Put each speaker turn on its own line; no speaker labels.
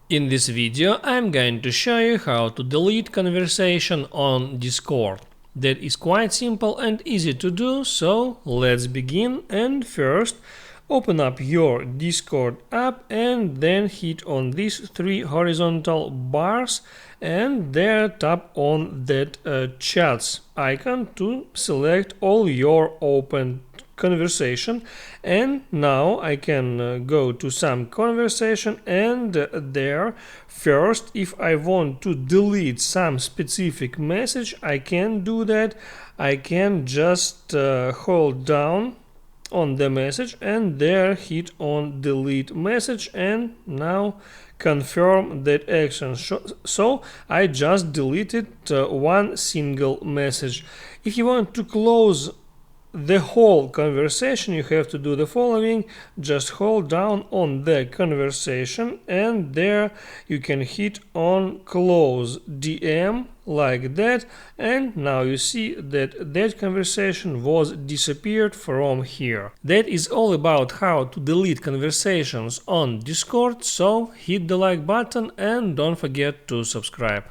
In this video I'm going to show you how to delete conversation on Discord. That is quite simple and easy to do, so let's begin. And first open up your Discord app and then hit on these three horizontal bars and there tap on that chats icon to select all your open conversation. And now I can go to some conversation and there first, if I want to delete some specific message, I can do that. I can just hold down on the message and there hit on delete message and now confirm that action. So I just deleted one single message. If you want to close the whole conversation, you have to do the following: just hold down on the conversation and there you can hit on close DM like that, and now you see that that conversation was disappeared from here. That is all about how to delete conversations on Discord, so hit the like button and don't forget to subscribe.